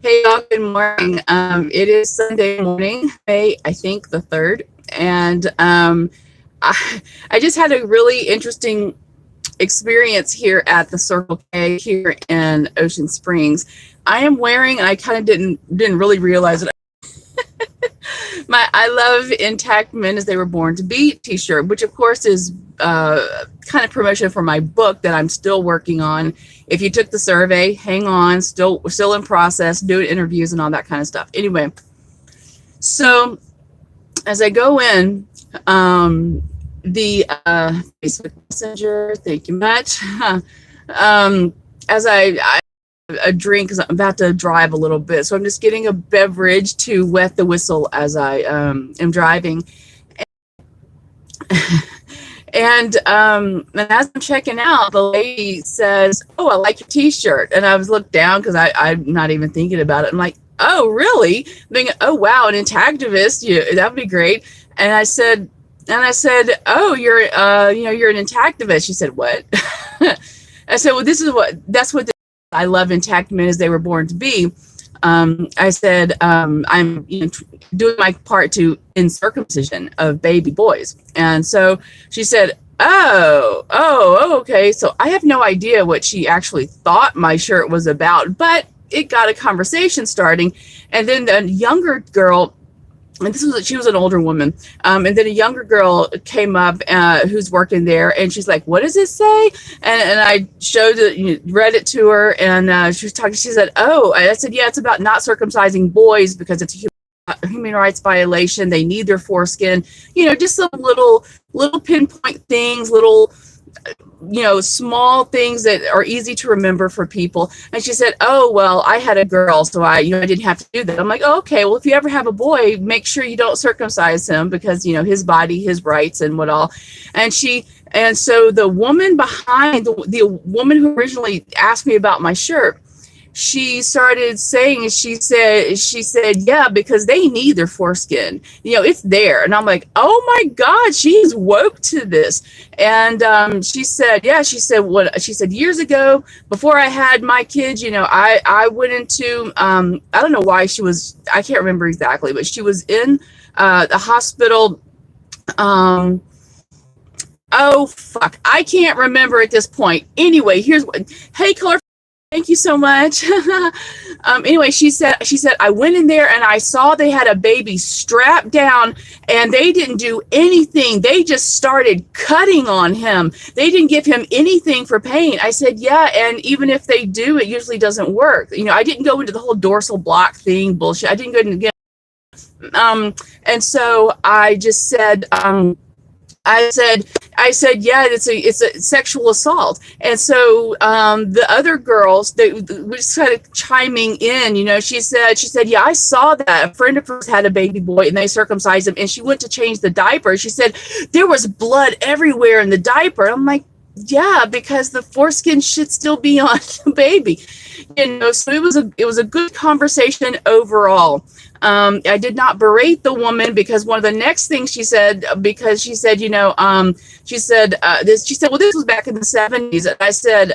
Hey, y'all, good morning. It is Sunday morning, May, I think, the 3rd. And I just had a really interesting experience here at the Circle K here in Ocean Springs. I am wearing, and I kind of didn't really realize it, my I Love Intact Men as They Were Born to Be t-shirt, which of course is kind of promotion for my book that I'm still working on. If you took the survey, hang on, still in process, doing interviews and all that kind of stuff. Anyway, so as I go in, the Facebook Messenger, thank you much. As I a drink, because I'm about to drive a little bit, so I'm just getting a beverage to wet the whistle as I am driving. And as I'm checking out, the lady says, "Oh, I like your t-shirt." And I was looked down because I'm not even thinking about it. I'm like, "Oh, really?" I'm thinking, "Oh, wow, an activist, that would be great." And I said, "Oh, you're you're an activist." She said, "What?" I said, "Well, that's what I love intact men as they were born to be." I said, I'm doing my part to end circumcision of baby boys. And so she said, oh, okay. So I have no idea what she actually thought my shirt was about, but it got a conversation starting. And then the younger girl, and she was an older woman, and then a younger girl came up who's working there, and she's like, "What does it say?" And I showed it, read it to her, and she was talking. She said, "Oh," I said, "Yeah, it's about not circumcising boys because it's a human rights violation. They need their foreskin." Just some little pinpoint things, little small things that are easy to remember for people. And she said, "Oh, well, I had a girl, so I didn't have to do that." I'm like, "Oh, okay, well, if you ever have a boy, make sure you don't circumcise him because, his body, his rights and what all." And so the woman behind, the woman who originally asked me about my shirt, she started saying, she said, "Yeah, because they need their foreskin. It's there." And I'm like, "Oh my God, she's woke to this." And she said, "What?" She said, "Years ago, before I had my kids, I went into, I don't know why I can't remember exactly, but she was in the hospital. Oh, fuck. I can't remember at this point. Anyway, here's what, hey, Color, thank you so much." Anyway, she said, "I went in there and I saw they had a baby strapped down and they didn't do anything. They just started cutting on him. They didn't give him anything for pain." I said, "Yeah, and even if they do, it usually doesn't work." I didn't go into the whole dorsal block thing bullshit. I didn't go into and so I just said, I said, "Yeah, it's a sexual assault." And so the other girls, they were just kind of chiming in. She said, "Yeah, I saw that. A friend of hers had a baby boy and they circumcised him, and she went to change the diaper. She said there was blood everywhere in the diaper." I'm like, "Yeah, because the foreskin should still be on the baby." So it was a good conversation overall. I did not berate the woman because one of the next things she said, because she said, she said, "Well, this was back in the 70s." And I said,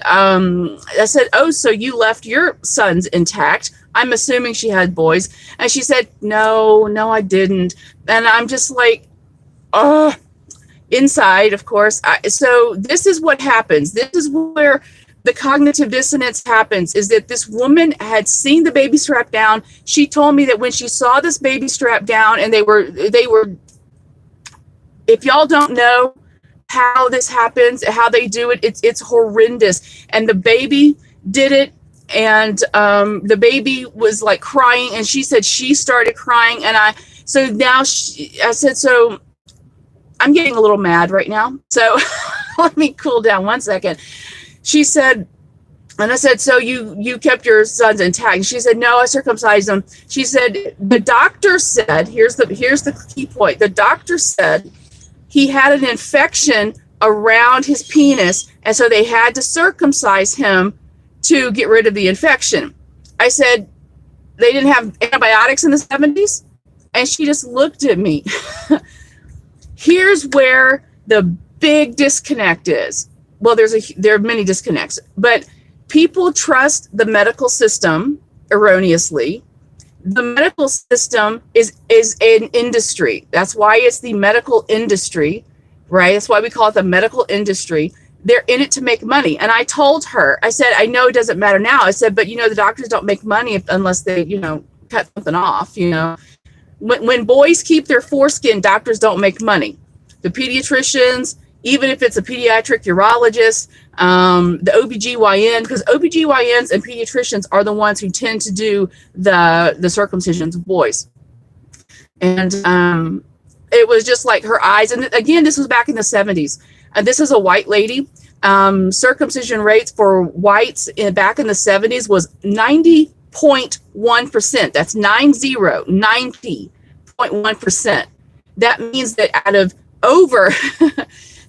"Oh, so you left your sons intact?" I'm assuming she had boys. And she said, no, I didn't." And I'm just like, oh, inside, of course. So this is what happens. This is where the cognitive dissonance happens, is that this woman had seen the baby strapped down. She told me that when she saw this baby strapped down, and they were, if y'all don't know how this happens, how they do it, it's horrendous. And the baby did it, and the baby was like crying, and she said she started crying. And I said, "So I'm getting a little mad right now, so let me cool down one second." She said, and I said, "So you kept your sons intact?" And she said, "No, I circumcised them." She said, "The doctor said," here's the key point, "the doctor said he had an infection around his penis, and so they had to circumcise him to get rid of the infection." I said, "They didn't have antibiotics in the 70s?" And she just looked at me. Here's where the big disconnect is. Well, there are many disconnects, but people trust the medical system erroneously. The medical system is an industry. That's why it's the medical industry, right? That's why we call it the medical industry. They're in it to make money. And I told her, I said, I know it doesn't matter now. I said, but the doctors don't make money unless they, cut something off, When boys keep their foreskin, doctors don't make money. The pediatricians, even if it's a pediatric urologist, the OBGYN, because OBGYNs and pediatricians are the ones who tend to do the circumcisions of boys. And it was just like her eyes. And again, this was back in the 70s. And this is a white lady. Circumcision rates for whites back in the 70s was 90.1%. That's 90.1%. That means that out of over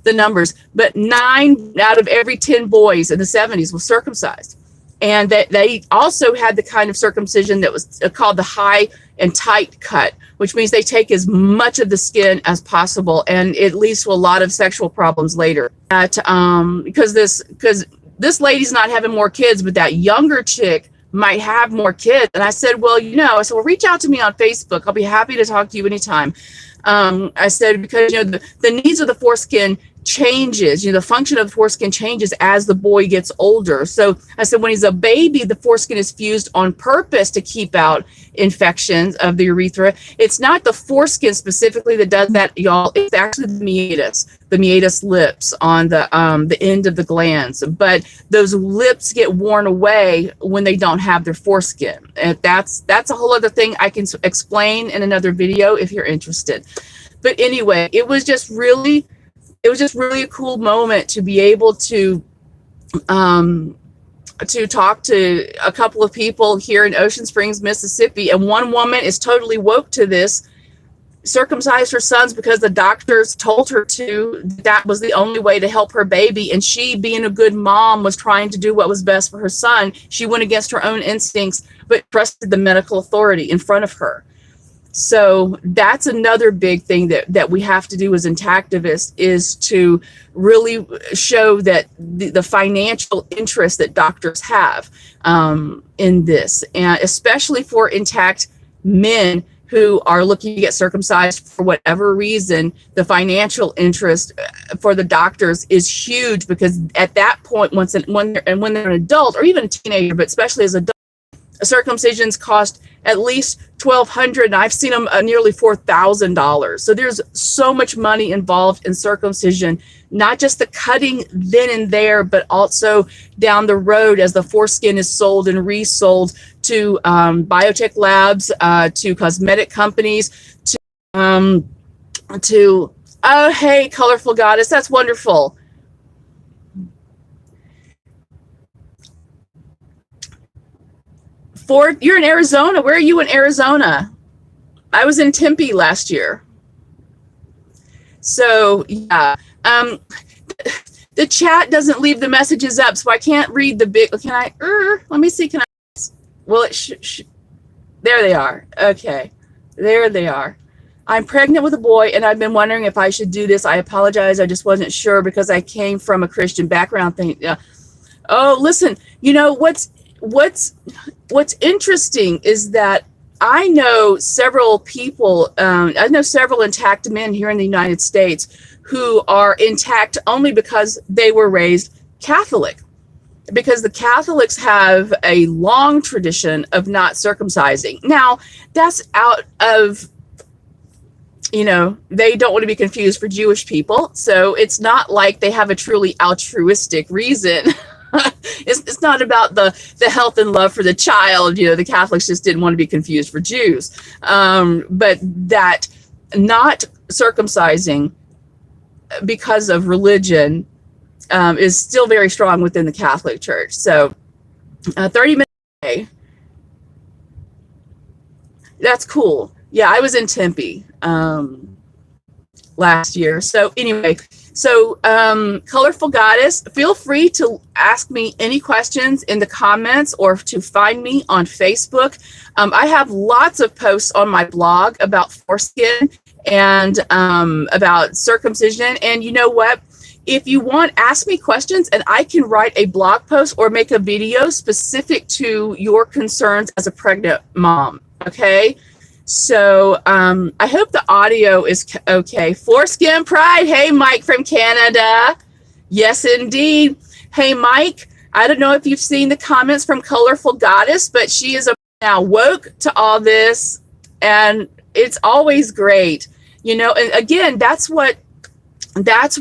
the numbers, but 9 out of every 10 boys in the 70s was circumcised. And that they also had the kind of circumcision that was called the high and tight cut, which means they take as much of the skin as possible, and it leads to a lot of sexual problems later. Because this lady's not having more kids, but that younger chick might have more kids. And I said, well, reach out to me on Facebook. I'll be happy to talk to you anytime. I said, because the needs of the foreskin changes, the function of the foreskin changes as the boy gets older. So I said, when he's a baby, the foreskin is fused on purpose to keep out infections of the urethra. It's not the foreskin specifically that does that, y'all. It's actually the meatus lips on the end of the glands. But those lips get worn away when they don't have their foreskin. And that's a whole other thing I can explain in another video if you're interested. But anyway, it was just really a cool moment to be able to talk to a couple of people here in Ocean Springs, Mississippi. And one woman is totally woke to this, circumcised her sons because the doctors told her to. That was the only way to help her baby. And she, being a good mom, was trying to do what was best for her son. She went against her own instincts, but trusted the medical authority in front of her. So that's another big thing that we have to do as activists, is to really show that the financial interest that doctors have in this, and especially for intact men who are looking to get circumcised for whatever reason, the financial interest for the doctors is huge, because at that point, when they're an adult or even a teenager, but especially as adults, circumcisions cost at least $1,200, and I've seen them nearly $4,000. So there's so much money involved in circumcision, not just the cutting then and there, but also down the road as the foreskin is sold and resold to biotech labs, to cosmetic companies, to oh, hey, colorful goddess, that's wonderful. You're in Arizona. Where are you in Arizona? I was in Tempe last year. So yeah, the chat doesn't leave the messages up, so I can't read the big. Can I? Let me see. Can I? Well, there they are. Okay, there they are. I'm pregnant with a boy, and I've been wondering if I should do this. I apologize. I just wasn't sure because I came from a Christian background. Oh, listen. What's interesting is that I know several people, I know several intact men here in the United States who are intact only because they were raised Catholic, because the Catholics have a long tradition of not circumcising. Now, that's out of, they don't want to be confused for Jewish people. So it's not like they have a truly altruistic reason. It's not about the health and love for the child. The Catholics just didn't want to be confused for Jews. But that not circumcising because of religion is still very strong within the Catholic Church. So 30 minutes a day. That's cool. Yeah, I was in Tempe last year. So anyway, Colorful Goddess, feel free to ask me any questions in the comments or to find me on Facebook. I have lots of posts on my blog about foreskin and about circumcision. And you know what? If you want, ask me questions and I can write a blog post or make a video specific to your concerns as a pregnant mom. Okay. So I hope the audio is okay. Foreskin Pride. Hey, Mike from Canada. Yes, indeed. Hey, Mike, I don't know if you've seen the comments from Colorful Goddess, but she is now woke to all this, and it's always great. You know, and again, that's what this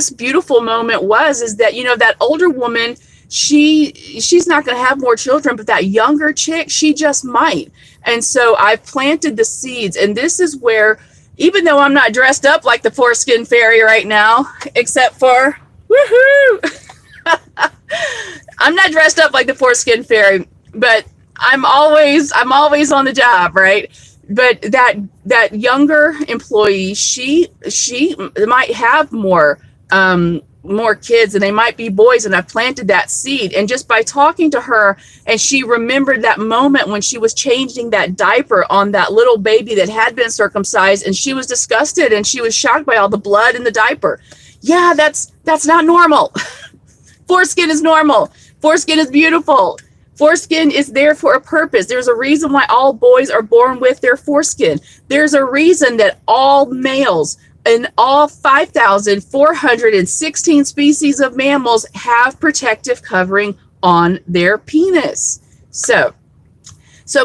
beautiful moment was, is that, you know, that older woman, she's not going to have more children, but that younger chick, she just might. And so I've planted the seeds, and this is where, even though I'm not dressed up like the foreskin fairy right now, except for woohoo, I'm not dressed up like the foreskin fairy, but I'm always on the job, right? But that younger employee, she might have more kids, and they might be boys, and I've planted that seed. And just by talking to her, and she remembered that moment when she was changing that diaper on that little baby that had been circumcised, and she was disgusted and she was shocked by all the blood in the diaper. Yeah, that's not normal. Foreskin is normal. Foreskin is beautiful. Foreskin is there for a purpose. There's a reason why all boys are born with their foreskin. There's a reason that all males and all 5,416 species of mammals have protective covering on their penis. So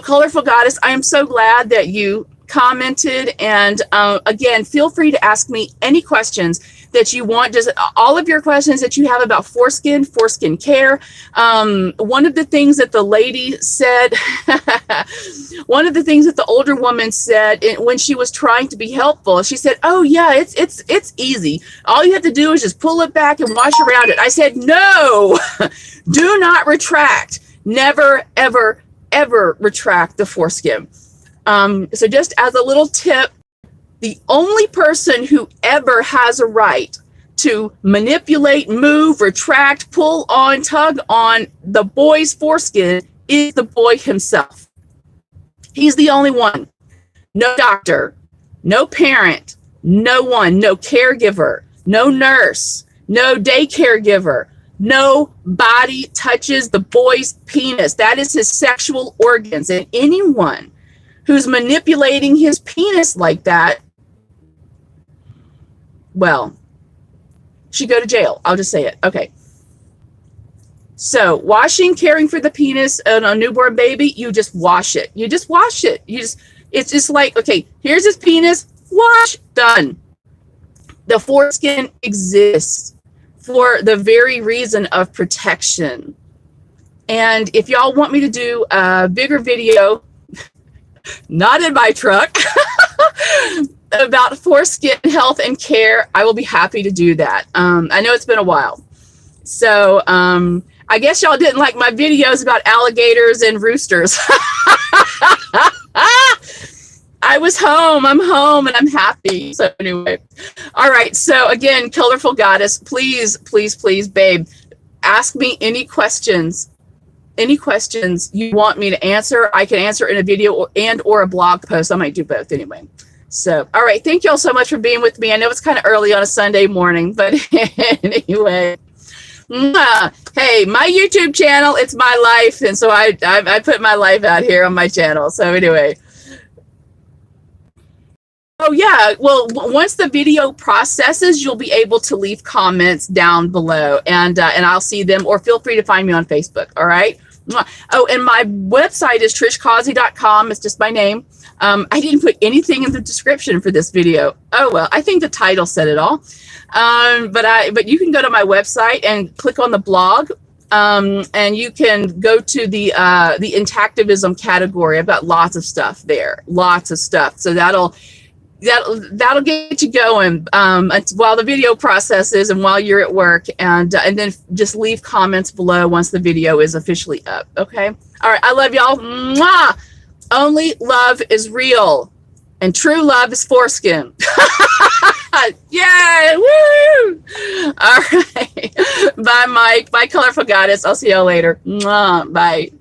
Colorful Goddess, I am so glad that you commented. And again, feel free to ask me any questions that you want, just all of your questions that you have about foreskin care. One of the things that the lady said, one of the things that the older woman said when she was trying to be helpful, she said, oh yeah, it's easy. All you have to do is just pull it back and wash around it. I said, no, do not retract. Never, ever, ever retract the foreskin. So just as a little tip, the only person who ever has a right to manipulate, move, retract, pull on, tug on the boy's foreskin is the boy himself. He's the only one. No doctor, no parent, no one, no caregiver, no nurse, no day caregiver. Nobody touches the boy's penis. That is his sexual organs. And anyone who's manipulating his penis like that, well, should go to jail. I'll just say it. Okay. So washing, caring for the penis on a newborn baby, you just wash it. You just wash it. It's just like, okay, here's his penis, wash, done. The foreskin exists for the very reason of protection. And if y'all want me to do a bigger video, not in my truck, about foreskin health and care, I will be happy to do that. I know it's been a while. So I guess y'all didn't like my videos about alligators and roosters. I was home. I'm home and I'm happy. So anyway, all right. So again, Colorful Goddess, please, please, please, babe, ask me any questions. Any questions you want me to answer, I can answer in a video or a blog post. I might do both anyway. So, all right. Thank you all so much for being with me. I know it's kind of early on a Sunday morning, but anyway. Hey, my YouTube channel, it's my life. And so I put my life out here on my channel. So anyway. Oh, yeah. Well, once the video processes, you'll be able to leave comments down below and I'll see them, or feel free to find me on Facebook. All right. Oh, and my website is trishcausey.com. It's just my name. I didn't put anything in the description for this video. Oh, well, I think the title said it all. But you can go to my website and click on the blog. And you can go to the Activism category. I've got lots of stuff there, lots of stuff. So that'll get you going while the video processes and while you're at work, and then just leave comments below once the video is officially up. Okay. All right. I love y'all. Mwah! Only love is real, and true love is foreskin. Yay! Woo! All right. Bye, Mike. Bye, Colorful Goddess. I'll see y'all later. Mwah! Bye.